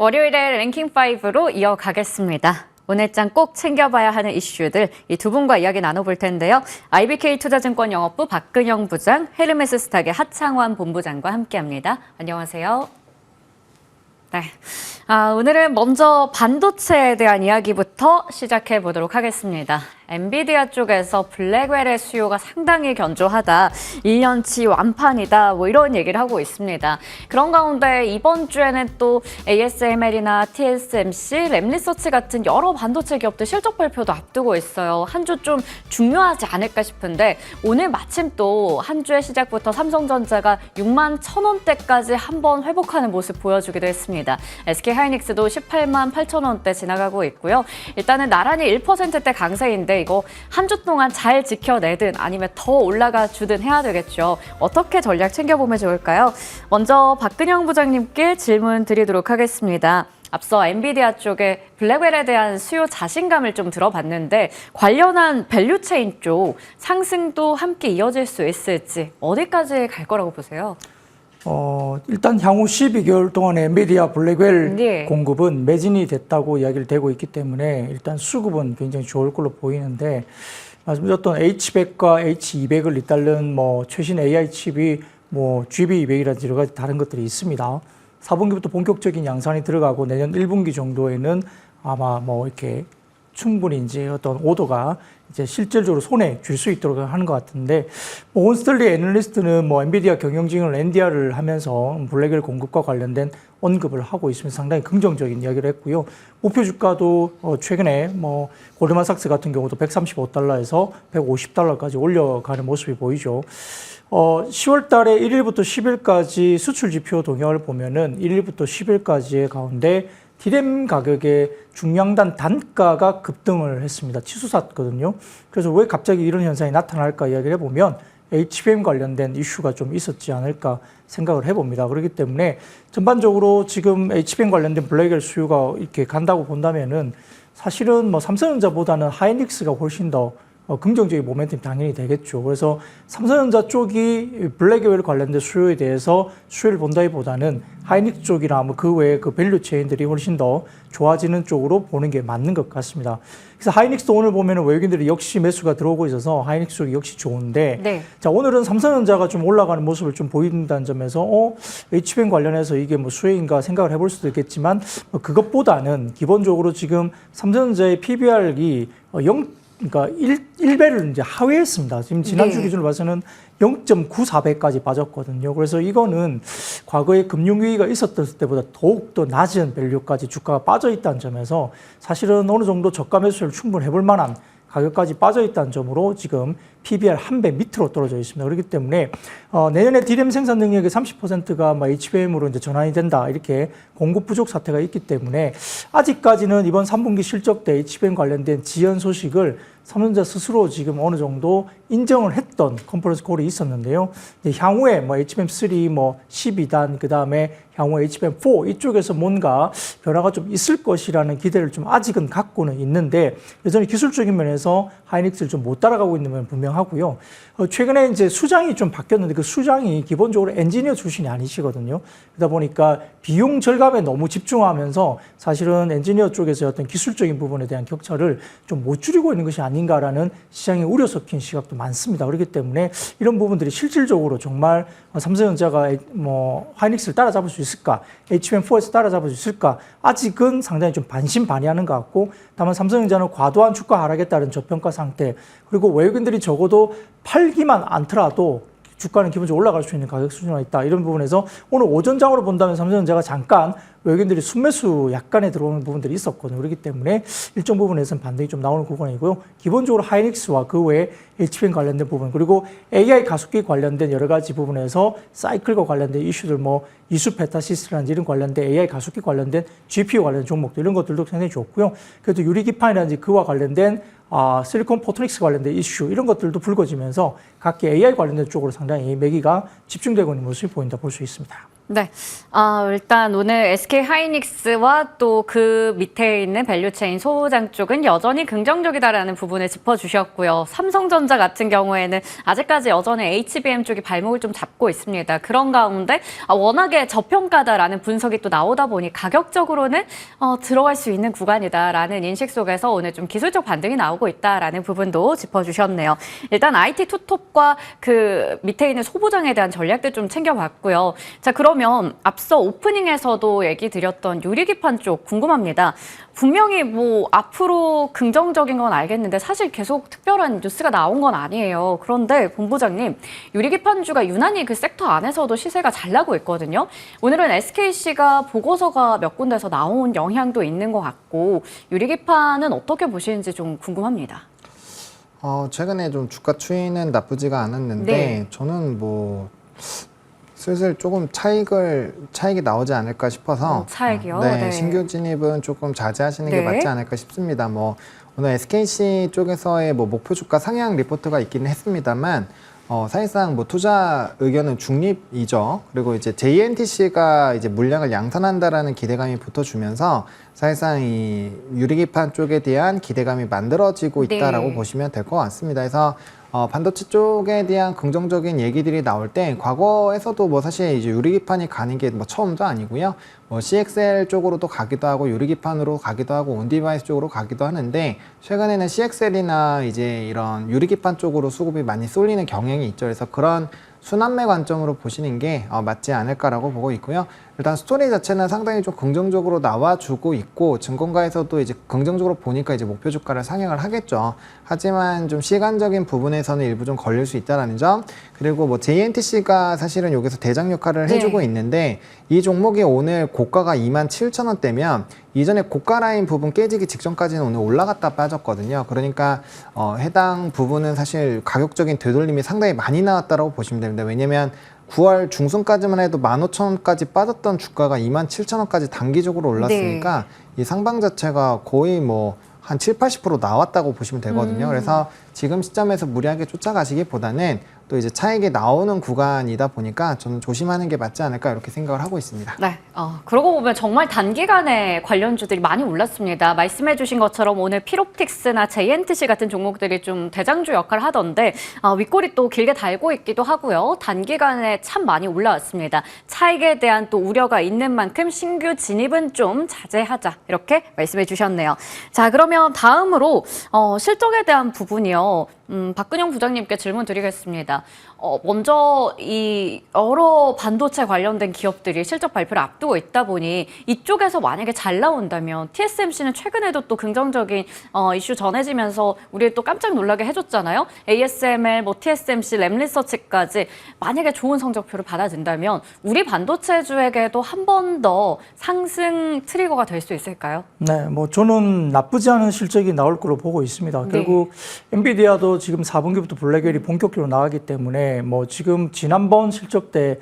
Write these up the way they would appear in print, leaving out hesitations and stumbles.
월요일에 랭킹5로 이어가겠습니다. 오늘 장 꼭 챙겨봐야 하는 이슈들 이 두 분과 이야기 나눠볼 텐데요. IBK 투자증권 영업부 박근영 부장, 헤르메스 스탁의 하창환 본부장과 함께합니다. 안녕하세요. 네. 오늘은 먼저 반도체에 대한 이야기부터 시작해 보도록 하겠습니다. 엔비디아 쪽에서 블랙웰의 수요가 상당히 견조하다, 1년치 완판이다, 이런 얘기를 하고 있습니다. 그런 가운데 이번 주에는 또 ASML이나 TSMC, 램리서치 같은 여러 반도체 기업들 실적 발표도 앞두고 있어요. 한 주 좀 중요하지 않을까 싶은데 오늘 마침 또 한 주의 시작부터 삼성전자가 6만 1,000원대까지 한번 회복하는 모습 보여주기도 했습니다. SK하이닉스도 18만 8,000원대 지나가고 있고요. 일단은 나란히 1%대 강세인데 이거 한 주 동안 잘 지켜내든 아니면 더 올라가 주든 해야 되겠죠. 어떻게 전략 챙겨보면 좋을까요? 먼저 박근영 부장님께 질문 드리도록 하겠습니다. 앞서 엔비디아 쪽에 블랙웰에 대한 수요 자신감을 좀 들어봤는데 관련한 밸류체인 쪽 상승도 함께 이어질 수 있을지 어디까지 갈 거라고 보세요? 일단 향후 12개월 동안의 엔비디아 블랙웰 네. 공급은 매진이 됐다고 이야기를 되고 있기 때문에 일단 수급은 굉장히 좋을 걸로 보이는데, 말씀드렸던 H100과 H200을 잇따른 최신 AI 칩이 GB200이라든지 여러 가지 다른 것들이 있습니다. 4분기부터 본격적인 양산이 들어가고 내년 1분기 정도에는 아마 이렇게 충분히 이제 어떤 오더가 이제 실질적으로 손에 쥘 수 있도록 하는 것 같은데, 온스털리 애널리스트는 엔비디아 경영진을 NDR을 하면서 블랙웰 공급과 관련된 언급을 하고 있으면서 상당히 긍정적인 이야기를 했고요. 목표 주가도 최근에 골드만삭스 같은 경우도 135달러에서 150달러까지 올려가는 모습이 보이죠. 10월 달에 1일부터 10일까지 수출 지표 동향을 보면은 1일부터 10일까지의 가운데 디램 가격의 중량단 단가가 급등을 했습니다. 치솟았거든요. 그래서 왜 갑자기 이런 현상이 나타날까 이야기를 해보면 HBM 관련된 이슈가 좀 있었지 않을까 생각을 해봅니다. 그렇기 때문에 전반적으로 지금 HBM 관련된 블랙웰 수요가 이렇게 간다고 본다면은 사실은 삼성전자보다는 하이닉스가 훨씬 더 긍정적인 모멘텀이 당연히 되겠죠. 그래서 삼성전자 쪽이 블랙웰 관련된 수요에 대해서 수요를 본다기보다는 하이닉스 쪽이나 그 외에 그 밸류 체인들이 훨씬 더 좋아지는 쪽으로 보는 게 맞는 것 같습니다. 그래서 하이닉스도 오늘 보면은 외국인들이 역시 매수가 들어오고 있어서 하이닉스 쪽이 역시 좋은데, 네. 자, 오늘은 삼성전자가 좀 올라가는 모습을 좀 보인다는 점에서 HBM 관련해서 이게 수혜인가 생각을 해볼 수도 있겠지만, 그것보다는 기본적으로 지금 삼성전자의 PBR이 그러니까 1배를 이제 하회했습니다. 지금 지난주 기준으로 봐서는 0.94배까지 빠졌거든요. 그래서 이거는 과거에 금융위기가 있었을 때보다 더욱더 낮은 밸류까지 주가가 빠져 있다는 점에서 사실은 어느 정도 저가 매수를 충분히 해볼 만한 가격까지 빠져 있다는 점으로 지금 PBR 1배 밑으로 떨어져 있습니다. 그렇기 때문에 내년에 디램 생산 능력의 30%가 HBM으로 이제 전환이 된다, 이렇게 공급 부족 사태가 있기 때문에 아직까지는 이번 3분기 실적 때 HBM 관련된 지연 소식을 삼성전자 스스로 지금 어느 정도 인정을 했던 컨퍼런스 콜이 있었는데요. 향후에 HBM3, 12단, 그 다음에 향후 HBM4 이쪽에서 뭔가 변화가 좀 있을 것이라는 기대를 좀 아직은 갖고는 있는데, 여전히 기술적인 면에서 하이닉스를 좀 못 따라가고 있는 면 분명하고요. 최근에 이제 수장이 좀 바뀌었는데 그 수장이 기본적으로 엔지니어 출신이 아니시거든요. 그러다 보니까 비용 절감에 너무 집중하면서 사실은 엔지니어 쪽에서 어떤 기술적인 부분에 대한 격차를 좀 못 줄이고 있는 것이 아닌가라는 시장에 우려 섞인 시각도 많습니다. 그렇기 때문에 이런 부분들이 실질적으로 정말 삼성전자가 하이닉스를 따라잡을 수 있을까, HBM4에서 따라잡을 수 있을까, 아직은 상당히 좀 반신반의하는 것 같고, 다만 삼성전자는 과도한 주가 하락에 따른 저평가 상태, 그리고 외국인들이 적어도 팔기만 않더라도 주가는 기본적으로 올라갈 수 있는 가격 수준에 있다, 이런 부분에서 오늘 오전장으로 본다면 삼성전자가 잠깐 외국인들이 순매수 약간에 들어오는 부분들이 있었거든요. 그렇기 때문에 일정 부분에서는 반등이 좀 나오는 구간이고요. 기본적으로 하이닉스와 그 외에 HBM 관련된 부분, 그리고 AI 가속기 관련된 여러 가지 부분에서 사이클과 관련된 이슈들, 이수 페타시스라든지 이런 관련된 AI 가속기 관련된 GPU 관련된 종목들, 이런 것들도 상당히 좋고요. 그래도 유리기판이라든지 그와 관련된 실리콘 포토닉스 관련된 이슈, 이런 것들도 불거지면서 각기 AI 관련된 쪽으로 상당히 매기가 집중되고 있는 모습이 보인다 볼 수 있습니다. 네. 일단 오늘 SK 하이닉스와 또 그 밑에 있는 밸류체인 소장 쪽은 여전히 긍정적이다라는 부분을 짚어주셨고요. 삼성전자 같은 경우에는 아직까지 여전히 HBM 쪽이 발목을 좀 잡고 있습니다. 그런 가운데 워낙에 저평가다라는 분석이 또 나오다 보니 가격적으로는 들어갈 수 있는 구간이다라는 인식 속에서 오늘 좀 기술적 반등이 나오고 있다라는 부분도 짚어주셨네요. 일단 IT 투톱과 그 밑에 있는 소부장에 대한 전략들 좀 챙겨봤고요. 자, 그러면 앞서 오프닝에서도 얘기 드렸던 유리기판 쪽 궁금합니다. 분명히 뭐 앞으로 긍정적인 건 알겠는데 사실 계속 특별한 뉴스가 나온 건 아니에요. 그런데 본부장님, 유리기판주가 유난히 그 섹터 안에서도 시세가 잘 나고 있거든요. 오늘은 SKC가 보고서가 몇 군데서 나온 영향도 있는 것 같고 유리기판은 어떻게 보시는지 좀 궁금합니다. 최근에 좀 주가 추이는 나쁘지가 않았는데 네. 저는 뭐 슬슬 조금 차익이 나오지 않을까 싶어서 차익이요? 네, 네. 신규 진입은 조금 자제하시는 네. 게 맞지 않을까 싶습니다. 뭐 오늘 SKC 쪽에서의 뭐 목표 주가 상향 리포트가 있기는 했습니다만 사실상 뭐 투자 의견은 중립이죠. 그리고 이제 JNTC가 이제 물량을 양산한다라는 기대감이 붙어주면서 사실상 이 유리기판 쪽에 대한 기대감이 만들어지고 있다라고 네. 보시면 될 것 같습니다. 그래서 반도체 쪽에 대한 긍정적인 얘기들이 나올 때 과거에서도 뭐 사실 이제 유리기판이 가는 게 뭐 처음도 아니고요. 뭐 CXL 쪽으로도 가기도 하고 유리기판으로 가기도 하고 온디바이스 쪽으로 가기도 하는데 최근에는 CXL이나 이제 이런 유리기판 쪽으로 수급이 많이 쏠리는 경향이 있죠. 그래서 그런 순환매 관점으로 보시는 게 맞지 않을까라고 보고 있고요. 일단 스토리 자체는 상당히 좀 긍정적으로 나와주고 있고 증권가에서도 이제 긍정적으로 보니까 이제 목표 주가를 상향을 하겠죠. 하지만 좀 시간적인 부분에서는 일부 좀 걸릴 수 있다는 점. 그리고 뭐 JNTC가 사실은 여기서 대장 역할을 해주고 네. 있는데 이 종목이 오늘 고가가 27,000원대면 이전에 고가 라인 부분 깨지기 직전까지는 오늘 올라갔다 빠졌거든요. 그러니까 해당 부분은 사실 가격적인 되돌림이 상당히 많이 나왔다고 보시면 됩니다. 왜냐면 9월 중순까지만 해도 15,000원까지 빠졌던 주가가 27,000원까지 단기적으로 올랐으니까 이 상방 자체가 거의 뭐 한 7, 80% 나왔다고 보시면 되거든요. 그래서 지금 시점에서 무리하게 쫓아가시기보다는 또 이제 차익이 나오는 구간이다 보니까 저는 조심하는 게 맞지 않을까 이렇게 생각을 하고 있습니다. 네, 그러고 보면 정말 단기간에 관련주들이 많이 올랐습니다. 말씀해주신 것처럼 오늘 필옵틱스나 JNTC 같은 종목들이 좀 대장주 역할을 하던데 윗꼬리 또 길게 달고 있기도 하고요. 단기간에 참 많이 올라왔습니다. 차익에 대한 또 우려가 있는 만큼 신규 진입은 좀 자제하자 이렇게 말씀해주셨네요. 자, 그러면 다음으로 실적에 대한 부분이요. 박근영 부장님께 질문 드리겠습니다. 먼저 이 여러 반도체 관련된 기업들이 실적 발표를 앞두고 있다 보니 이쪽에서 만약에 잘 나온다면 TSMC는 최근에도 또 긍정적인 이슈 전해지면서 우리를 또 깜짝 놀라게 해줬잖아요. ASML, 뭐 TSMC, 램리서치까지 만약에 좋은 성적표를 받아든다면 우리 반도체주에게도 한 번 더 상승 트리거가 될 수 있을까요? 네, 뭐 저는 나쁘지 않은 실적이 나올 거로 보고 있습니다. 네. 결국 엔비디아도 지금 4분기부터 블랙웰이 본격적으로 나가기 때문에 뭐 지금 지난번 실적 때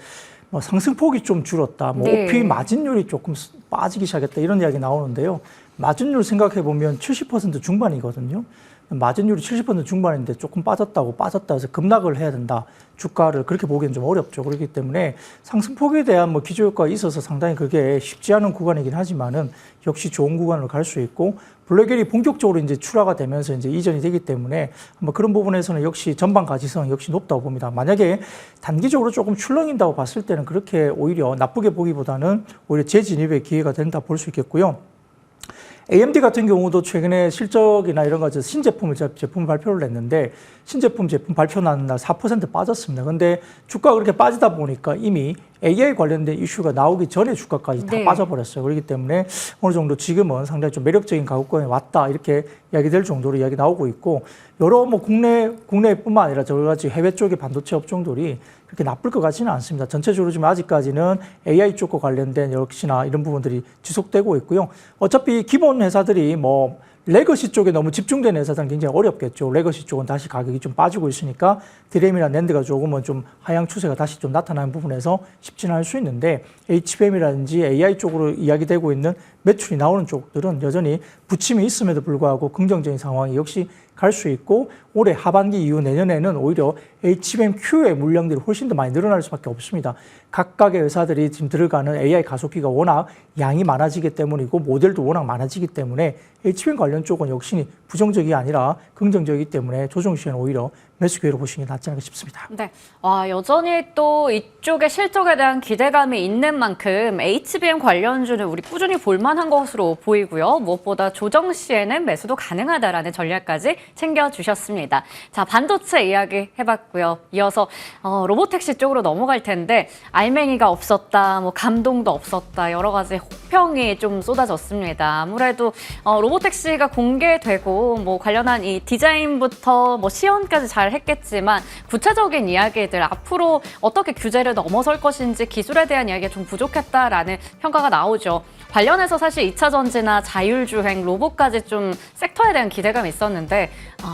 뭐 상승폭이 좀 줄었다, 뭐 네. OP 마진율이 조금 빠지기 시작했다 이런 이야기 나오는데요. 마진율 생각해 보면 70% 중반이거든요. 마진율이 70% 중반인데 조금 빠졌다 해서 급락을 해야 된다. 주가를 그렇게 보기는 좀 어렵죠. 그렇기 때문에 상승폭에 대한 뭐 기저효과가 있어서 상당히 그게 쉽지 않은 구간이긴 하지만은 역시 좋은 구간으로 갈 수 있고 블랙웰이 본격적으로 이제 출하가 되면서 이제 이전이 되기 때문에 뭐 그런 부분에서는 역시 전방 가지성 역시 높다고 봅니다. 만약에 단기적으로 조금 출렁인다고 봤을 때는 그렇게 오히려 나쁘게 보기보다는 오히려 재진입의 기회가 된다 볼 수 있겠고요. AMD 같은 경우도 최근에 실적이나 이런 것에서 제품 발표를 했는데 신제품 발표 나는 날 4% 빠졌습니다. 근데 주가가 그렇게 빠지다 보니까 이미 AI 관련된 이슈가 나오기 전에 주가까지 다 네. 빠져버렸어요. 그렇기 때문에 어느 정도 지금은 상당히 좀 매력적인 가격권에 왔다 이렇게 이야기될 정도로 이야기 나오고 있고 여러 뭐 국내뿐만 아니라 여러 가지 해외 쪽의 반도체 업종들이 그렇게 나쁠 것 같지는 않습니다. 전체적으로 지금 아직까지는 AI 쪽과 관련된 역시나 이런 부분들이 지속되고 있고요. 어차피 기본 회사들이 뭐 레거시 쪽에 너무 집중된 회사들은 굉장히 어렵겠죠. 레거시 쪽은 다시 가격이 좀 빠지고 있으니까 드램이나 낸드가 조금은 좀 하향 추세가 다시 좀 나타나는 부분에서 쉽지는 않을 수 있는데 HBM이라든지 AI 쪽으로 이야기되고 있는 매출이 나오는 쪽들은 여전히 부침이 있음에도 불구하고 긍정적인 상황이 역시 갈 수 있고 올해 하반기 이후 내년에는 오히려 HBM-Q의 물량들이 훨씬 더 많이 늘어날 수밖에 없습니다. 각각의 회사들이 지금 들어가는 AI 가속기가 워낙 양이 많아지기 때문이고 모델도 워낙 많아지기 때문에 HBM 관련 쪽은 역시 부정적이 아니라 긍정적이기 때문에 조정 시에는 오히려 매수 기회로 보시는 게 낫지 않을까 싶습니다. 네. 여전히 또 이쪽의 실적에 대한 기대감이 있는 만큼 HBM 관련주는 우리 꾸준히 볼만한 것으로 보이고요. 무엇보다 조정 시에는 매수도 가능하다라는 전략까지 챙겨주셨습니다. 자, 반도체 이야기 해봤고요. 이어서 로보택시 쪽으로 넘어갈 텐데 알맹이가 없었다, 뭐 감동도 없었다, 여러 가지 혹평이 좀 쏟아졌습니다. 아무래도 로보택시가 공개되고 뭐 관련한 이 디자인부터 뭐 시연까지 잘 했겠지만 구체적인 이야기들 앞으로 어떻게 규제를 넘어설 것인지 기술에 대한 이야기가 좀 부족했다라는 평가가 나오죠. 관련해서 사실 2차 전지나 자율주행, 로봇까지 좀 섹터에 대한 기대감이 있었는데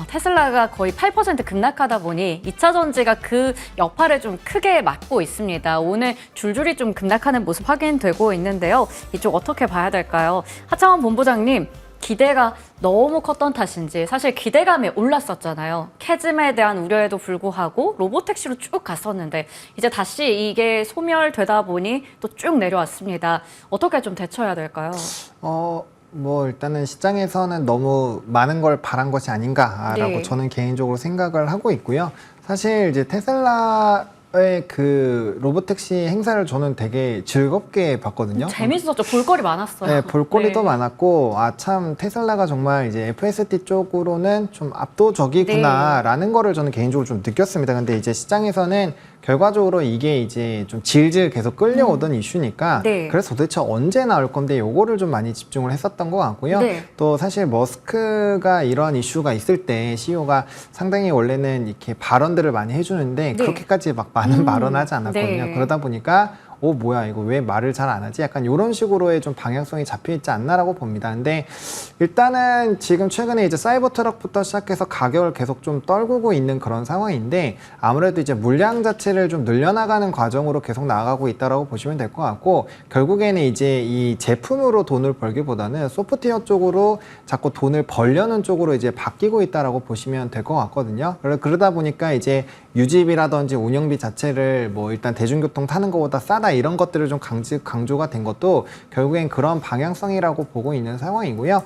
테슬라가 거의 8% 급락하다 보니 2차 전지가 그 여파를 좀 크게 맡고 있습니다. 오늘 줄줄이 좀 급락하는 모습 확인되고 있는데요. 이쪽 어떻게 봐야 될까요? 하창원 본부장님, 기대가 너무 컸던 탓인지 사실 기대감이 올랐었잖아요. 캐즘에 대한 우려에도 불구하고 로보택시로 쭉 갔었는데 이제 다시 이게 소멸되다 보니 또 쭉 내려왔습니다. 어떻게 좀 대처해야 될까요? 뭐 일단은 시장에서는 너무 많은 걸 바란 것이 아닌가라고 네. 저는 개인적으로 생각을 하고 있고요. 사실 이제 테슬라의 그 로보택시 행사를 저는 되게 즐겁게 봤거든요. 재밌었죠. 볼거리 많았어요. 네, 볼거리도 네. 많았고, 참, 테슬라가 정말 이제 FSD 쪽으로는 좀 압도적이구나라는 거를 저는 개인적으로 좀 느꼈습니다. 근데 이제 시장에서는 결과적으로 이게 이제 좀 질질 계속 끌려오던 이슈니까 네. 그래서 도대체 언제 나올 건데 요거를 좀 많이 집중을 했었던 것 같고요. 네. 또 사실 머스크가 이러한 이슈가 있을 때 CEO가 상당히 원래는 이렇게 발언들을 많이 해주는데 네. 그렇게까지 막 많은 발언하지 않았거든요. 네. 그러다 보니까 뭐야 이거 왜 말을 잘 안 하지? 약간 이런 식으로의 좀 방향성이 잡혀 있지 않나라고 봅니다. 근데 일단은 지금 최근에 이제 사이버 트럭부터 시작해서 가격을 계속 좀 떨구고 있는 그런 상황인데 아무래도 이제 물량 자체를 좀 늘려나가는 과정으로 계속 나아가고 있다라고 보시면 될 것 같고 결국에는 이제 이 제품으로 돈을 벌기보다는 소프트웨어 쪽으로 자꾸 돈을 벌려는 쪽으로 이제 바뀌고 있다라고 보시면 될 것 같거든요. 그러다 보니까 이제 유지비라든지 운영비 자체를 뭐 일단 대중교통 타는 것보다 싸다 이런 것들을 좀 강조가 된 것도 결국엔 그런 방향성이라고 보고 있는 상황이고요.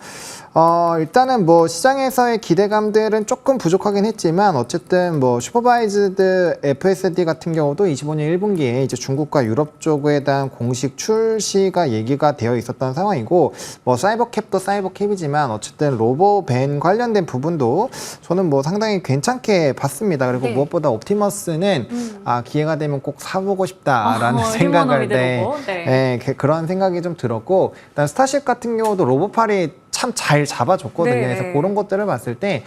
일단은 뭐 시장에서의 기대감들은 조금 부족하긴 했지만 어쨌든 뭐 슈퍼바이즈드 FSD 같은 경우도 25년 1분기에 이제 중국과 유럽 쪽에 대한 공식 출시가 얘기가 되어 있었던 상황이고 뭐 사이버캡도 사이버캡이지만 어쨌든 로보밴 관련된 부분도 저는 뭐 상당히 괜찮게 봤습니다. 그리고 네. 무엇보다 옵티머스는 기회가 되면 꼭 사보고 싶다라는 생각을 휴머노이드 로봇. 네. 그런 생각이 좀 들었고 일단 스타쉽 같은 경우도 로봇팔이 참 잘 잡아줬거든요. 네. 그래서 그런 것들을 봤을 때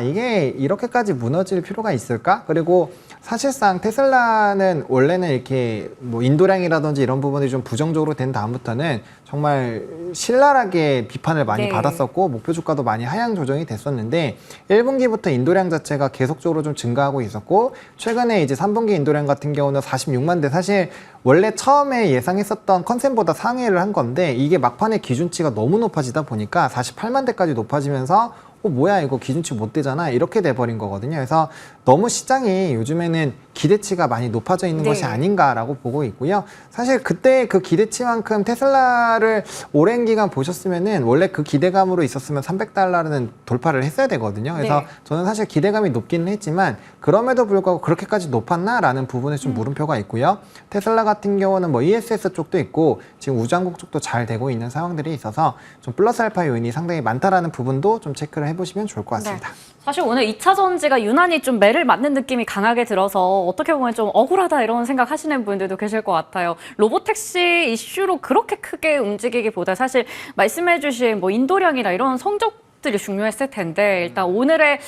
이게 이렇게까지 무너질 필요가 있을까? 그리고 사실상 테슬라는 원래는 이렇게 뭐 인도량이라든지 이런 부분이 좀 부정적으로 된 다음부터는 정말 신랄하게 비판을 많이 네. 받았었고 목표 주가도 많이 하향 조정이 됐었는데 1분기부터 인도량 자체가 계속적으로 좀 증가하고 있었고 최근에 이제 3분기 인도량 같은 경우는 46만 대 사실 원래 처음에 예상했었던 컨센보다 상회를 한 건데 이게 막판에 기준치가 너무 높아지다 보니까 48만 대까지 높아지면서 뭐야 이거 기준치 못 되잖아 이렇게 돼버린 거거든요. 그래서 너무 시장이 요즘에는 기대치가 많이 높아져 있는 네. 것이 아닌가라고 보고 있고요. 사실 그때 그 기대치만큼 테슬라를 오랜 기간 보셨으면은 원래 그 기대감으로 있었으면 $300는 돌파를 했어야 되거든요. 그래서 네. 저는 사실 기대감이 높기는 했지만 그럼에도 불구하고 그렇게까지 높았나라는 부분에 좀 물음표가 있고요. 테슬라 같은 경우는 뭐 ESS 쪽도 있고 지금 우장국 쪽도 잘 되고 있는 상황들이 있어서 좀 플러스 알파 요인이 상당히 많다라는 부분도 좀 체크를 해보시면 좋을 것 같습니다. 네. 사실 오늘 2차 전지가 유난히 좀 매를 맞는 느낌이 강하게 들어서 어떻게 보면 좀 억울하다 이런 생각 하시는 분들도 계실 것 같아요. 로보택시 이슈로 그렇게 크게 움직이기보다 사실 말씀해 주신 뭐 인도량이나 이런 성적들이 중요했을 텐데 일단 오늘의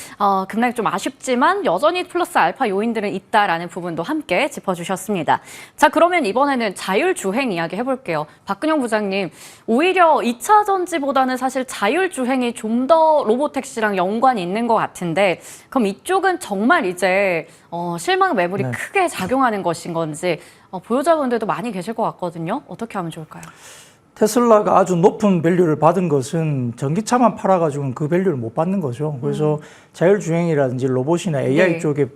급락이 좀 아쉽지만 여전히 플러스 알파 요인들은 있다라는 부분도 함께 짚어주셨습니다. 자, 그러면 이번에는 자율주행 이야기 해볼게요. 박근영 부장님, 오히려 2차 전지보다는 사실 자율주행이 좀 더 로보택시랑 연관이 있는 것 같은데 그럼 이쪽은 정말 이제 실망 매물이 네. 크게 작용하는 것인 건지 보유자분들도 많이 계실 것 같거든요. 어떻게 하면 좋을까요? 테슬라가 아주 높은 밸류를 받은 것은 전기차만 팔아가지고는 그 밸류를 못 받는 거죠. 그래서 자율주행이라든지 로봇이나 AI 네. 쪽에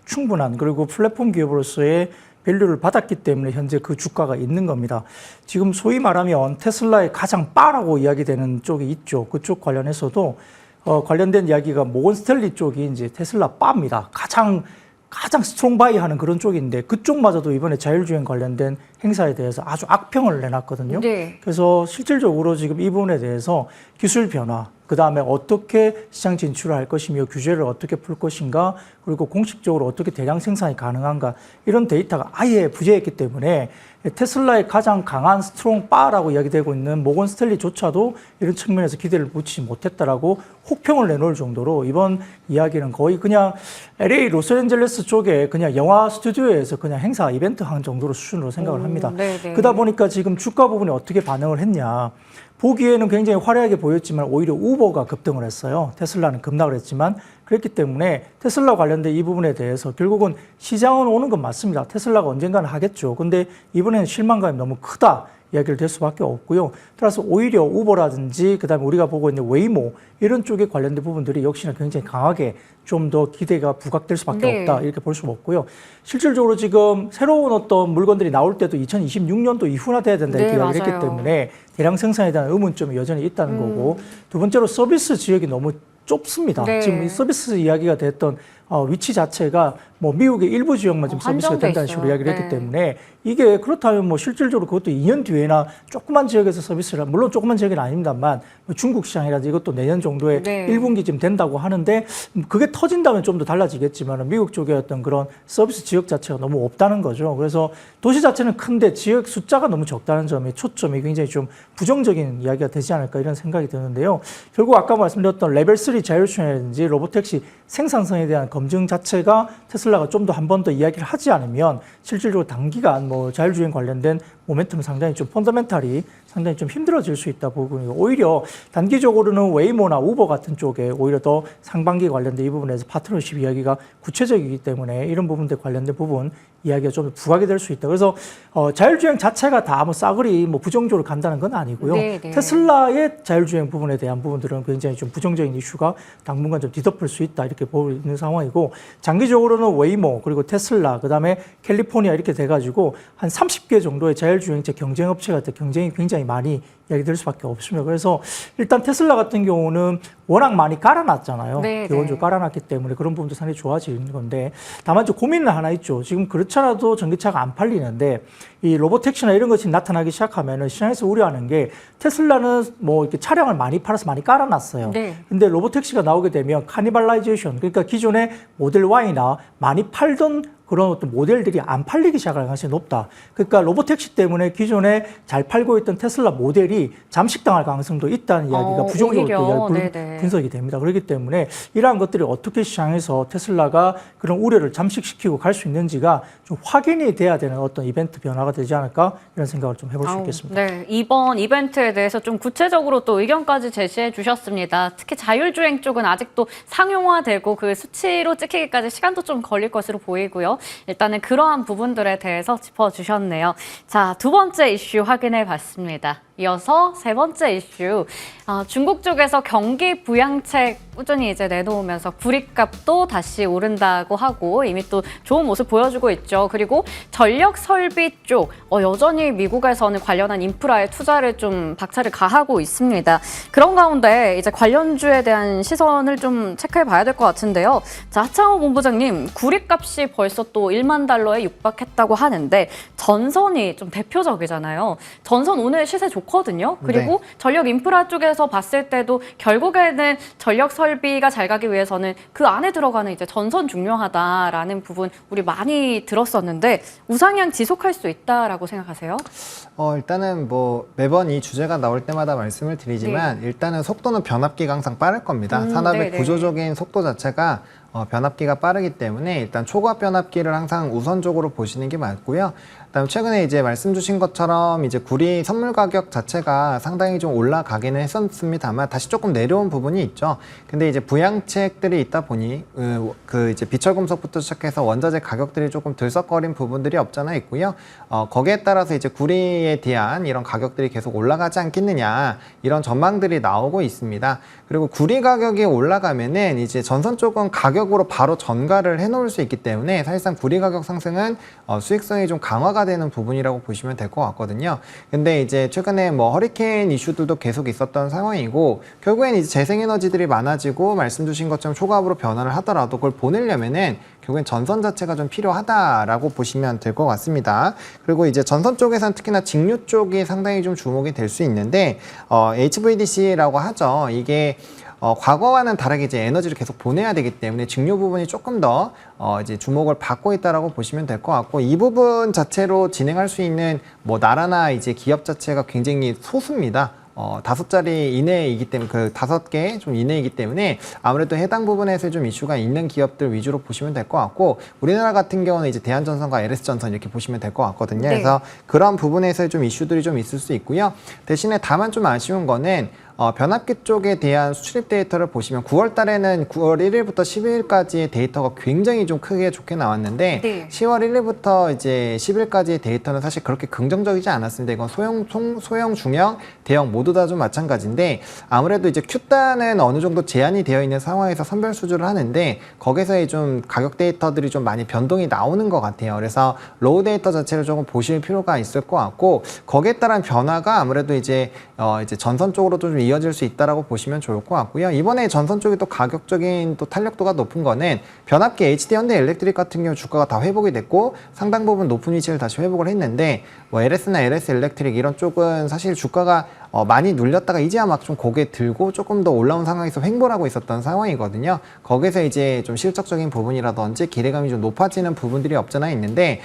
충분한 그리고 플랫폼 기업으로서의 밸류를 받았기 때문에 현재 그 주가가 있는 겁니다. 지금 소위 말하면 테슬라의 가장 빠라고 이야기되는 쪽이 있죠. 그쪽 관련해서도 관련된 이야기가 모건 스탠리 쪽이 이제 테슬라 바입니다. 가장 스트롱 바이 하는 그런 쪽인데 그쪽마저도 이번에 자율주행 관련된 행사에 대해서 아주 악평을 내놨거든요. 네. 그래서 실질적으로 지금 이 부분에 대해서 기술 변화, 그 다음에 어떻게 시장 진출을 할 것이며 규제를 어떻게 풀 것인가, 그리고 공식적으로 어떻게 대량 생산이 가능한가, 이런 데이터가 아예 부재했기 때문에 테슬라의 가장 강한 스트롱 바라고 이야기되고 있는 모건 스탠리조차도 이런 측면에서 기대를 붙이지 못했다라고 혹평을 내놓을 정도로 이번 이야기는 거의 그냥 LA 로스앤젤레스 쪽에 그냥 영화 스튜디오에서 그냥 행사 이벤트 한 정도로 수준으로 생각을 합니다. 네네. 그러다 보니까 지금 주가 부분이 어떻게 반응을 했냐. 보기에는 굉장히 화려하게 보였지만 오히려 우버가 급등을 했어요. 테슬라는 급락을 했지만 그렇기 때문에 테슬라 관련된 이 부분에 대해서 결국은 시장은 오는 건 맞습니다. 테슬라가 언젠가는 하겠죠. 근데 이번에는 실망감이 너무 크다. 이야기를 될 수밖에 없고요. 따라서 오히려 우버라든지 그다음에 우리가 보고 있는 웨이모 이런 쪽에 관련된 부분들이 역시나 굉장히 강하게 좀 더 기대가 부각될 수밖에 네. 없다 이렇게 볼 수가 없고요. 실질적으로 지금 새로운 어떤 물건들이 나올 때도 2026년도 이후나 돼야 된다 이렇게 네, 이야기를 했기 맞아요. 때문에 대량 생산에 대한 의문점이 여전히 있다는 거고 두 번째로 서비스 지역이 너무 좁습니다. 네. 지금 이 서비스 이야기가 됐던 위치 자체가 뭐 미국의 일부 지역만 지금 서비스가 한정돼 된다는 있어요. 식으로 이야기를 네. 했기 때문에 이게 그렇다면 뭐 실질적으로 그것도 2년 뒤에나 조그만 지역에서 서비스를 물론 조그만 지역은 아닙니다만 뭐 중국 시장이라든지 이것도 내년 정도에 네. 1분기쯤 된다고 하는데 그게 터진다면 좀 더 달라지겠지만 미국 쪽의 어떤 그런 서비스 지역 자체가 너무 없다는 거죠. 그래서 도시 자체는 큰데 지역 숫자가 너무 적다는 점이 초점이 굉장히 좀 부정적인 이야기가 되지 않을까 이런 생각이 드는데요. 결국 아까 말씀드렸던 레벨 3 자율주행이라든지 로보택시 생산성에 대한 검증 자체가 테슬라가 좀 더 한 번 더 이야기를 하지 않으면 실질적으로 단기간 뭐 자율주행 관련된 모멘텀은 상당히 좀 펀더멘탈이 상당히 좀 힘들어질 수 있다 보고 오히려 단기적으로는 웨이모나 우버 같은 쪽에 오히려 더 상반기 관련된 이 부분에서 파트너십 이야기가 구체적이기 때문에 이런 부분들 관련된 부분 이야기가 좀 부각이 될 수 있다. 그래서 자율주행 자체가 다 뭐 싸그리 뭐 부정적으로 간다는 건 아니고요. 네, 네. 테슬라의 자율주행 부분에 대한 부분들은 굉장히 좀 부정적인 이슈가 당분간 좀 뒤덮을 수 있다 이렇게 보고 있는 상황이고 장기적으로는 웨이모 그리고 테슬라 그다음에 캘리포니아 이렇게 돼가지고 한 30개 정도의 자율주행차 경쟁업체가 경쟁이 굉장히 많이 이야기될 수밖에 없습니다. 그래서 일단 테슬라 같은 경우는 워낙 많이 깔아놨잖아요. 네, 기본적으로 네. 깔아놨기 때문에 그런 부분도 상당히 좋아지는 건데 다만 좀 고민은 하나 있죠. 지금 그렇잖아도 전기차가 안 팔리는데 이 로보택시나 이런 것이 나타나기 시작하면은 시장에서 우려하는 게 테슬라는 뭐 이렇게 차량을 많이 팔아서 많이 깔아놨어요. 네. 근데 로보택시가 나오게 되면 카니발라이제이션 그러니까 기존의 모델 Y나 많이 팔던 그런 어떤 모델들이 안 팔리기 시작할 가능성이 높다. 그러니까 로보택시 때문에 기존에 잘 팔고 있던 테슬라 모델이 잠식당할 가능성도 있다는 이야기가 부정적으로 또 네네. 분석이 됩니다. 그렇기 때문에 이러한 것들이 어떻게 시장에서 테슬라가 그런 우려를 잠식시키고 갈 수 있는지가 좀 확인이 돼야 되는 어떤 이벤트 변화가 되지 않을까 이런 생각을 좀 해볼 수 있겠습니다. 네, 이번 이벤트에 대해서 좀 구체적으로 또 의견까지 제시해 주셨습니다. 특히 자율주행 쪽은 아직도 상용화되고 그 수치로 찍히기까지 시간도 좀 걸릴 것으로 보이고요. 일단은 그러한 부분들에 대해서 짚어주셨네요. 자, 두 번째 이슈 확인해 봤습니다. 이어서 세 번째 이슈. 중국 쪽에서 경기 부양책 꾸준히 이제 내놓으면서 구리값도 다시 오른다고 하고 이미 또 좋은 모습 보여주고 있죠. 그리고 전력 설비 쪽 여전히 미국에서는 관련한 인프라에 투자를 좀 박차를 가하고 있습니다. 그런 가운데 이제 관련주에 대한 시선을 좀 체크해 봐야 될 것 같은데요. 자, 하창호 본부장님, 구리값이 벌써 또 1만 달러에 육박했다고 하는데 전선이 좀 대표적이잖아요. 전선 오늘 시세 좋거든요. 그리고 전력 인프라 쪽에서 봤을 때도 결국에는 전력 설비가 잘 가기 위해서는 그 안에 들어가는 이제 전선 중요하다라는 부분 우리 많이 들었었는데 우상향 지속할 수 있다라고 생각하세요? 일단은 뭐 매번 이 주제가 나올 때마다 말씀을 드리지만 일단은 속도는 변압기가 항상 빠를 겁니다. 산업의 네네. 구조적인 속도 자체가 변압기가 빠르기 때문에 일단 초과 변압기를 항상 우선적으로 보시는 게 맞고요. 그다음 최근에 이제 말씀 주신 것처럼 이제 구리 선물 가격 자체가 상당히 좀 올라가기는 했었습니다만 다시 조금 내려온 부분이 있죠. 근데 이제 부양책들이 있다 보니 그 이제 비철금속부터 시작해서 원자재 가격들이 조금 들썩거린 부분들이 없잖아 있고요. 거기에 따라서 이제 구리에 대한 이런 가격들이 계속 올라가지 않겠느냐 이런 전망들이 나오고 있습니다. 그리고 구리 가격이 올라가면은 이제 전선 쪽은 가격으로 바로 전가를 해놓을 수 있기 때문에 사실상 구리 가격 상승은 수익성이 좀 강화가 되는 부분이라고 보시면 될 것 같거든요. 근데 이제 최근에 뭐 허리케인 이슈들도 계속 있었던 상황이고 결국엔 이제 재생에너지들이 많아지고 말씀 주신 것처럼 초과압으로 변화를 하더라도 그걸 보내려면은 결국엔 전선 자체가 좀 필요하다라고 보시면 될 것 같습니다. 그리고 이제 전선 쪽에서는 특히나 직류 쪽이 상당히 좀 주목이 될 수 있는데 HVDC라고 하죠. 이게 과거와는 다르게 이제 에너지를 계속 보내야 되기 때문에 직류 부분이 조금 더 이제 주목을 받고 있다라고 보시면 될 것 같고 이 부분 자체로 진행할 수 있는 뭐 나라나 이제 기업 자체가 굉장히 소수입니다. 5자리 이내이기 때문에 그 5개 좀 이내이기 때문에 아무래도 해당 부분에서 좀 이슈가 있는 기업들 위주로 보시면 될 것 같고 우리나라 같은 경우는 이제 대한전선과 LS전선 이렇게 보시면 될 것 같거든요. 네. 그래서 그런 부분에서 좀 이슈들이 좀 있을 수 있고요. 대신에 다만 좀 아쉬운 거는 변압기 쪽에 대한 수출입 데이터를 보시면 9월 달에는 9월 1일부터 12일까지의 데이터가 굉장히 좀 크게 좋게 나왔는데 네. 10월 1일부터 이제 10일까지의 데이터는 사실 그렇게 긍정적이지 않았습니다. 이건 소형, 중형, 대형 모두 다 좀 마찬가지인데 아무래도 이제 Q단은 어느 정도 제한이 되어 있는 상황에서 선별 수주를 하는데 거기서의 좀 가격 데이터들이 좀 많이 변동이 나오는 것 같아요. 그래서 로우 데이터 자체를 조금 보실 필요가 있을 것 같고 거기에 따른 변화가 아무래도 이제 전선 쪽으로 좀 이어질 수 있다라고 보시면 좋을 것 같고요. 이번에 전선 쪽이 또 가격적인 또 탄력도가 높은 거는 변압기 HD 현대 일렉트릭 같은 경우 주가가 다 회복이 됐고 상당 부분 높은 위치를 다시 회복을 했는데 뭐 LS나 LS 일렉트릭 이런 쪽은 사실 주가가 많이 눌렸다가 이제야 막 좀 고개 들고 조금 더 올라온 상황에서 횡보를 하고 있었던 상황이거든요. 거기서 이제 좀 실적적인 부분이라든지 기대감이 좀 높아지는 부분들이 없잖아 있는데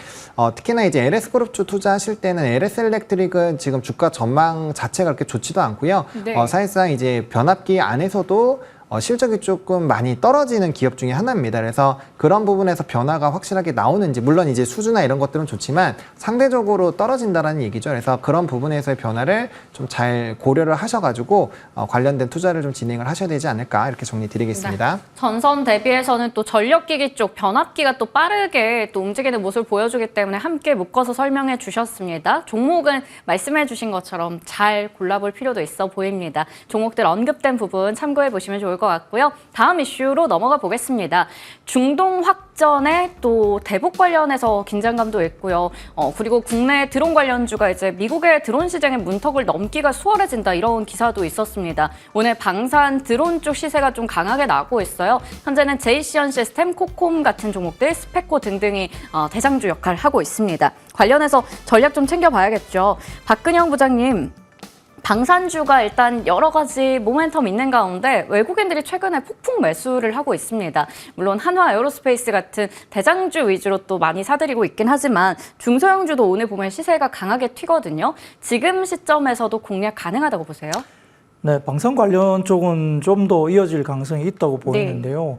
특히나 이제 LS그룹주 투자하실 때는 LS 일렉트릭은 지금 주가 전망 자체가 그렇게 좋지도 않고요. 네. 사실상 이제 변압기 안에서도 실적이 조금 많이 떨어지는 기업 중에 하나입니다. 그래서 그런 부분에서 변화가 확실하게 나오는지 물론 이제 수주나 이런 것들은 좋지만 상대적으로 떨어진다라는 얘기죠. 그래서 그런 부분에서의 변화를 좀 잘 고려를 하셔가지고 관련된 투자를 좀 진행을 하셔야 되지 않을까 이렇게 정리드리겠습니다. 네. 전선 대비해서는 또 전력기기 쪽 변압기가 또 빠르게 또 움직이는 모습을 보여주기 때문에 함께 묶어서 설명해 주셨습니다. 종목은 말씀해 주신 것처럼 잘 골라볼 필요도 있어 보입니다. 종목들 언급된 부분 참고해 보시면 좋을 것 같고요. 다음 이슈로 넘어가 보겠습니다. 중동 확전에 또 대북 관련해서 긴장감도 있고요. 그리고 국내 드론 관련주가 이제 미국의 드론 시장의 문턱을 넘기가 수월해진다 이런 기사도 있었습니다. 오늘 방산 드론 쪽 시세가 좀 강하게 나고 있어요. 현재는 제이시언 시스템, 코콤 같은 종목들, 스페코 등등이 대장주 역할을 하고 있습니다. 관련해서 전략 좀 챙겨봐야겠죠. 박근영 부장님. 방산주가 일단 여러 가지 모멘텀 있는 가운데 외국인들이 최근에 폭풍 매수를 하고 있습니다. 물론 한화 에어로스페이스 같은 대장주 위주로 또 많이 사들이고 있긴 하지만 중소형주도 오늘 보면 시세가 강하게 튀거든요. 지금 시점에서도 공략 가능하다고 보세요? 네, 방산 관련 쪽은 좀 더 이어질 가능성이 있다고 보이는데요.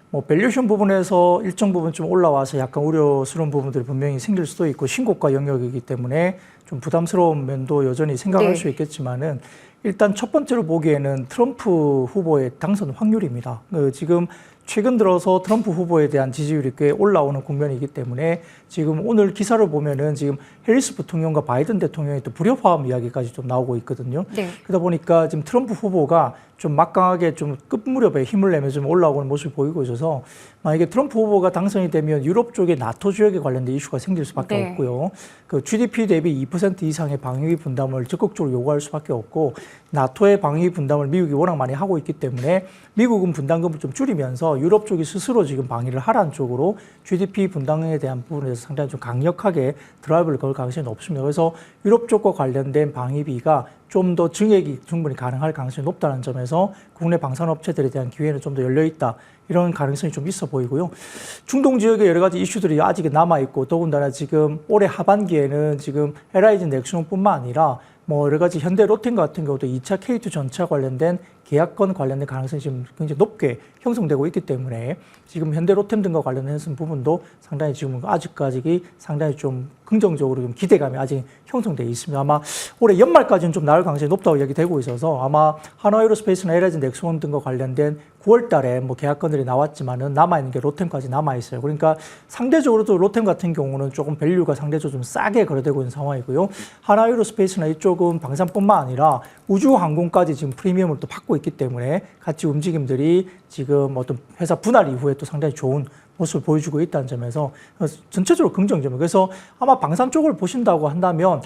뭐 밸류에이션 부분에서 일정 부분 좀 올라와서 약간 우려스러운 부분들이 분명히 생길 수도 있고 신고가 영역이기 때문에 좀 부담스러운 면도 여전히 생각할 수 있겠지만은 일단 첫 번째로 보기에는 트럼프 후보의 당선 확률입니다. 지금 최근 들어서 트럼프 후보에 대한 지지율이 꽤 올라오는 국면이기 때문에 지금 오늘 기사를 보면은 지금 해리스 부통령과 바이든 대통령의 또 불협화음 이야기까지 좀 나오고 있거든요. 네. 그러다 보니까 지금 트럼프 후보가 좀 막강하게 좀 끝무렵에 힘을 내면서 좀 올라오는 모습을 보이고 있어서 만약에 트럼프 후보가 당선이 되면 유럽 쪽의 나토 지역에 관련된 이슈가 생길 수밖에 없고요. 그 GDP 대비 2% 이상의 방위비 분담을 적극적으로 요구할 수밖에 없고 나토의 방위비 분담을 미국이 워낙 많이 하고 있기 때문에 미국은 분담금을 좀 줄이면서 유럽 쪽이 스스로 지금 방위를 하라는 쪽으로 GDP 분담에 대한 부분에서 상당히 좀 강력하게 드라이브를 걸 가능성이 높습니다. 그래서 유럽 쪽과 관련된 방위비가 좀 더 증액이 충분히 가능할 가능성이 높다는 점에서 국내 방산업체들에 대한 기회는 좀 더 열려있다. 이런 가능성이 좀 있어 보이고요. 중동 지역에 여러 가지 이슈들이 아직 남아있고 더군다나 지금 올해 하반기에는 지금 LIG 넥슨뿐만 아니라 뭐 여러 가지 현대 로템 같은 경우도 2차 K2 전차 관련된 계약권 관련된 가능성이 지금 굉장히 높게 형성되고 있기 때문에 지금 현대 로템 등과 관련해서 부분도 상당히 지금 아직까지 상당히 좀 긍정적으로 좀 기대감이 아직 형성되어 있습니다. 아마 올해 연말까지는 좀 나올 가능성이 높다고 얘기되고 있어서 아마 한화에어로스페이스나 LG 넥스원 등과 관련된 9월 달에 뭐 계약건들이 나왔지만은 남아있는 게 로템까지 남아있어요. 그러니까 상대적으로도 로템 같은 경우는 조금 밸류가 상대적으로 좀 싸게 거래되고 있는 상황이고요. 한화에어로스페이스나 이쪽은 방산뿐만 아니라 우주항공까지 지금 프리미엄을 또 받고 있기 때문에 같이 움직임들이 지금 어떤 회사 분할 이후에 또 상당히 좋은 모습을 보여주고 있다는 점에서 전체적으로 긍정적이에요. 그래서 아마 방산 쪽을 보신다고 한다면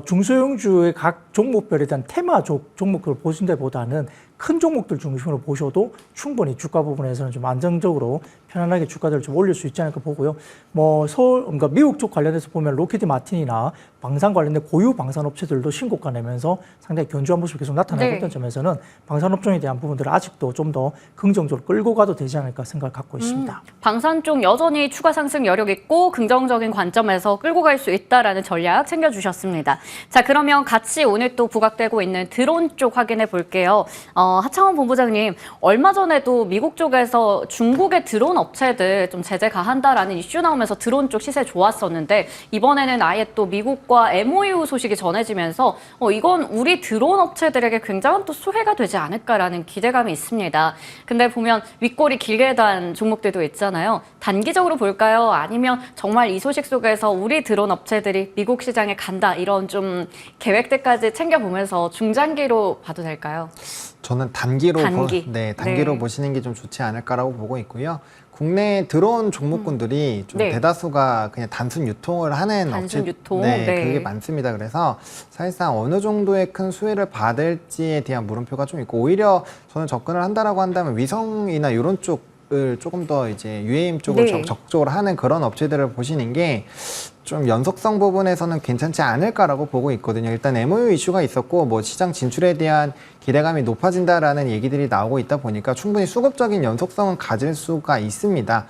중소형주의 각 종목별에 대한 테마 종목들을 보신 데보다는 큰 종목들 중심으로 보셔도 충분히 주가 부분에서는 좀 안정적으로 편안하게 주가들을 좀 올릴 수 있지 않을까 보고요. 뭐 그러니까 미국 쪽 관련해서 보면 로키드 마틴이나 방산 관련된 고유 방산 업체들도 신고가 내면서 상당히 견조한 모습이 계속 나타나고 있다는 점에서는 방산 업종에 대한 부분들을 아직도 좀 더 긍정적으로 끌고 가도 되지 않을까 생각을 갖고 있습니다. 방산 쪽 여전히 추가 상승 여력 있고 긍정적인 관점에서 끌고 갈 수 있다라는 전략 챙겨주셨습니다. 자, 그러면 같이 오늘 또 부각되고 있는 드론 쪽 확인해 볼게요. 하창원 본부장님, 얼마 전에도 미국 쪽에서 중국의 드론 업체들 좀 제재 가한다라는 이슈 나오면서 드론 쪽 시세 좋았었는데 이번에는 아예 또 미국과 MOU 소식이 전해지면서 이건 우리 드론 업체들에게 굉장한 또 수혜가 되지 않을까라는 기대감이 있습니다. 근데 보면 윗골이 길게 단 종목들도 있잖아요. 단기적으로 볼까요? 아니면 정말 이 소식 속에서 우리 드론 업체들이 미국 시장에 간다 이런 좀 계획들까지 챙겨보면서 중장기로 봐도 될까요? 저는 단기로 네. 보시는 게 좀 좋지 않을까라고 보고 있고요. 국내 드론 종목군들이 좀 대다수가 그냥 단순 유통을 하는 단순 업체, 유통? 네, 네. 그게 많습니다. 그래서 사실상 어느 정도의 큰 수혜를 받을지에 대한 물음표가 좀 있고 오히려 저는 접근을 한다라고 한다면 위성이나 이런 쪽을 조금 더 이제 UAM 쪽을 네. 적극적으로 하는 그런 업체들을 보시는 게 좀 연속성 부분에서는 괜찮지 않을까라고 보고 있거든요. 일단 MOU 이슈가 있었고 뭐 시장 진출에 대한 기대감이 높아진다라는 얘기들이 나오고 있다 보니까 충분히 수급적인 연속성은 가질 수가 있습니다.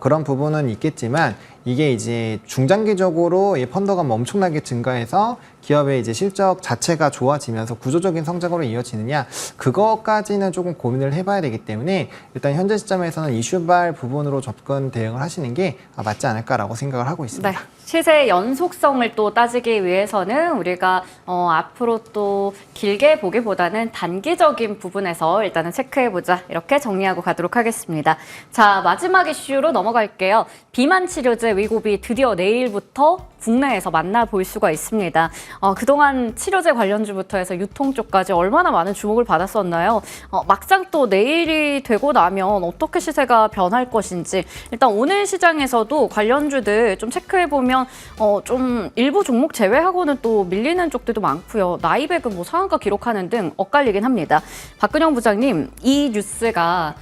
그런 부분은 있겠지만 이게 이제 중장기적으로 이 펀더가 엄청나게 증가해서 기업의 이제 실적 자체가 좋아지면서 구조적인 성장으로 이어지느냐 그것까지는 조금 고민을 해봐야 되기 때문에 일단 현재 시점에서는 이슈발 부분으로 접근 대응을 하시는 게 맞지 않을까라고 생각을 하고 있습니다. 네. 시세 연속성을 또 따지기 위해서는 우리가 앞으로 또 길게 보기보다는 단기적인 부분에서 일단은 체크해보자 이렇게 정리하고 가도록 하겠습니다. 자, 마지막 이슈로 넘어갈게요. 비만 치료제 위고비 드디어 내일부터 국내에서 만나볼 수가 있습니다. 그동안 치료제 관련주부터 해서 유통 쪽까지 얼마나 많은 주목을 받았었나요? 막상 또 내일이 되고 나면 어떻게 시세가 변할 것인지 일단 오늘 시장에서도 관련주들 좀 체크해보면 좀 일부 종목 제외하고는 또 밀리는 쪽들도 많고요. 나이백은 뭐 상한가 기록하는 등 엇갈리긴 합니다. 박근영 부장님, 이 뉴스가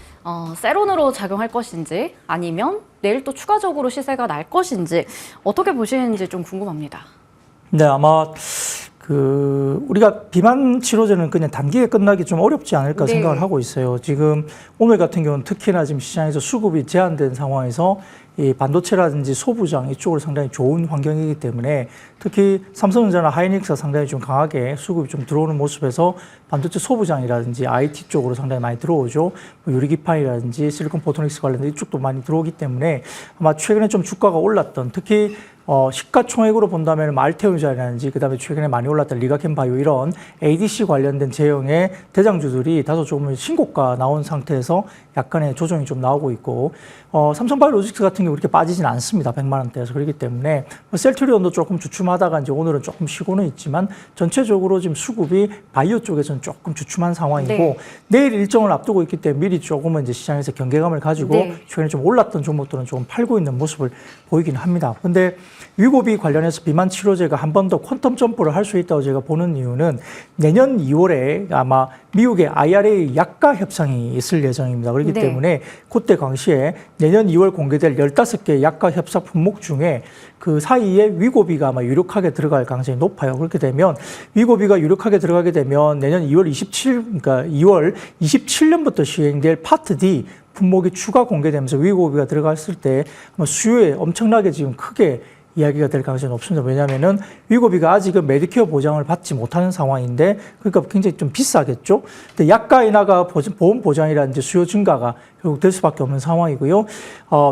세론으로 작용할 것인지 아니면 내일 또 추가적으로 시세가 날 것인지 어떻게 보시는지 좀 궁금합니다. 네, 아마 우리가 비만 치료제는 그냥 단기에 끝나기 좀 어렵지 않을까 네. 생각을 하고 있어요. 지금 오늘 같은 경우는 특히나 지금 시장에서 수급이 제한된 상황에서 이 반도체라든지 소부장 이쪽으로 상당히 좋은 환경이기 때문에 특히 삼성전자나 하이닉스가 상당히 좀 강하게 수급이 좀 들어오는 모습에서 반도체 소부장이라든지 IT 쪽으로 상당히 많이 들어오죠. 뭐 유리기판이라든지 실리콘 포토닉스 관련된 이쪽도 많이 들어오기 때문에 아마 최근에 좀 주가가 올랐던 특히 시가총액으로 본다면 알테오자라든지 그다음에 최근에 많이 올랐던 리가켄바이오 이런 ADC 관련된 제형의 대장주들이 다소 조금 신고가 나온 상태에서 약간의 조정이 좀 나오고 있고 삼성바이오로직스 같은 경우 그렇게 빠지진 않습니다. 100만 원대에서 그렇기 때문에 셀트리온도 조금 주춤하다가 이제 오늘은 조금 쉬고는 있지만 전체적으로 지금 수급이 바이오 쪽에서는 조금 주춤한 상황이고 네. 내일 일정을 앞두고 있기 때문에 미리 조금은 이제 시장에서 경계감을 가지고 네. 최근에 좀 올랐던 종목들은 조금 팔고 있는 모습을 보이긴 합니다. 근데 위고비 관련해서 비만 치료제가 한 번 더 퀀텀 점프를 할 수 있다고 제가 보는 이유는 내년 2월에 아마 미국의 IRA 약가 협상이 있을 예정입니다. 그렇기 네. 때문에 그때 당시에 내년 2월 공개될 15개 약가 협상 품목 중에 그 사이에 위고비가 아마 유력하게 들어갈 가능성이 높아요. 그렇게 되면 위고비가 유력하게 들어가게 되면 내년 2월 27년부터 시행될 파트 D 품목이 추가 공개되면서 위고비가 들어갔을 때 아마 수요에 엄청나게 지금 크게 이야기가 될 가능성이 높습니다. 왜냐하면은 위고비가 아직은 메디케어 보장을 받지 못하는 상황인데 그러니까 굉장히 좀 비싸겠죠. 근데 약가 인하가 보험 보장이라는 이제 수요 증가가 결국 될 수밖에 없는 상황이고요.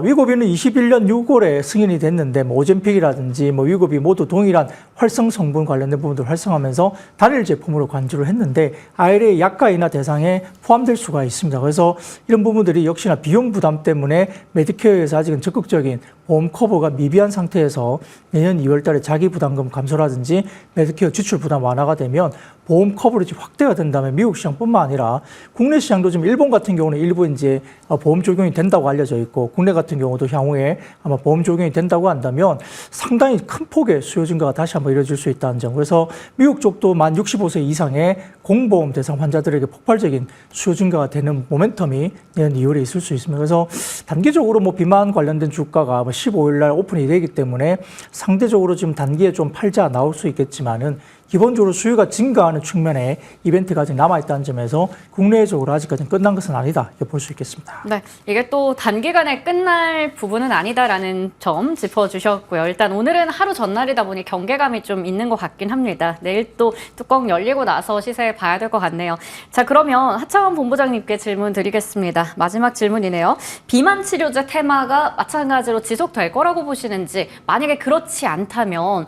위고비는 21년 6월에 승인이 됐는데 뭐 오젬픽이라든지 뭐 위고비 모두 동일한 활성 성분 관련된 부분들 활성하면서 단일 제품으로 간주를 했는데 IRA 약가 인하 대상에 포함될 수가 있습니다. 그래서 이런 부분들이 역시나 비용 부담 때문에 메디케어에서 아직은 적극적인 보험 커버가 미비한 상태에서 내년 2월 달에 자기 부담금 감소라든지 메디케어 지출 부담 완화가 되면 보험 커버리지 확대가 된다면 미국 시장뿐만 아니라 국내 시장도 지금 일본 같은 경우는 일부 이제 보험 적용이 된다고 알려져 있고 국내 같은 경우도 향후에 아마 보험 적용이 된다고 한다면 상당히 큰 폭의 수요 증가가 다시 한번 이뤄질 수 있다는 점. 그래서 미국 쪽도 만 65세 이상의 공보험 대상 환자들에게 폭발적인 수요 증가가 되는 모멘텀이 내년 2월에 있을 수 있습니다. 그래서 단기적으로 뭐 비만 관련된 주가가 15일 날 오픈이 되기 때문에 상대적으로 지금 단기에 좀 팔자 나올 수 있겠지만은 기본적으로 수요가 증가하는 측면에 이벤트가 아직 남아있다는 점에서 국내적으로 아직까지는 끝난 것은 아니다 이렇게 볼 수 있겠습니다. 네, 이게 또 단기간에 끝날 부분은 아니다라는 점 짚어주셨고요. 일단 오늘은 하루 전날이다 보니 경계감이 좀 있는 것 같긴 합니다. 내일 또 뚜껑 열리고 나서 시세 봐야 될 것 같네요. 자, 그러면 하창원 본부장님께 질문 드리겠습니다. 마지막 질문이네요. 비만 치료제 테마가 마찬가지로 지속될 거라고 보시는지, 만약에 그렇지 않다면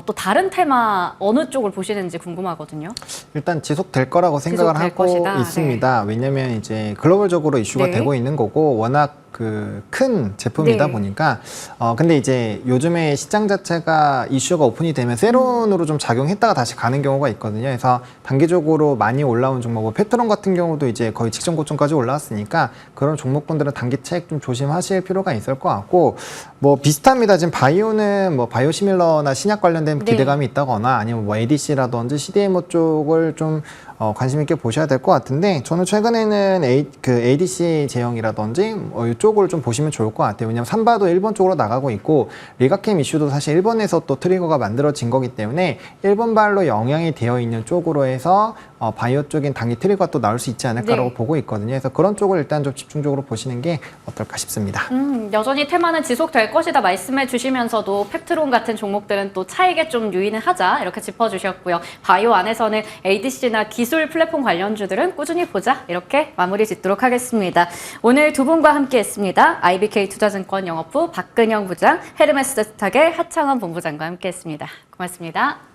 또 다른 테마 어느 쪽을 보시는지 궁금하거든요. 일단 지속될 거라고 생각을 지속될 하고 것이다. 있습니다. 왜냐하면 이제 글로벌적으로 이슈가 네. 되고 있는 거고 워낙 큰 제품이다 네. 보니까 근데 이제 요즘에 시장 자체가 이슈가 오픈이 되면 세론으로 좀 작용했다가 다시 가는 경우가 있거든요. 그래서 단기적으로 많이 올라온 종목, 뭐 페트론 같은 경우도 이제 거의 직전 고점까지 올라왔으니까 그런 종목분들은 단기 차익 좀 조심하실 필요가 있을 것 같고 뭐 비슷합니다. 지금 바이오는 뭐 바이오시밀러나 신약 관련된 네. 기대감이 있다거나 아니면 뭐 ADC라든지 CDMO 쪽을 좀 관심 있게 보셔야 될 것 같은데 저는 최근에는 ADC 제형이라든지 이쪽을 좀 보시면 좋을 것 같아요. 왜냐하면 삼바도 일본 쪽으로 나가고 있고 리가캠 이슈도 사실 일본에서 또 트리거가 만들어진 거기 때문에 일본발로 영향이 되어 있는 쪽으로 해서 바이오 쪽인 단기 트리거가 또 나올 수 있지 않을까라고 네. 보고 있거든요. 그래서 그런 쪽을 일단 좀 집중적으로 보시는 게 어떨까 싶습니다. 여전히 테마는 지속될 것이다 말씀해 주시면서도 펩트론 같은 종목들은 또 차익에 좀 유의는 하자 이렇게 짚어주셨고요. 바이오 안에서는 ADC나 기술 플랫폼 관련주들은 꾸준히 보자 이렇게 마무리 짓도록 하겠습니다. 오늘 두 분과 함께했습니다. IBK 투자증권 영업부 박근영 부장, 헤르메스 스탁의 하창원 본부장과 함께했습니다. 고맙습니다.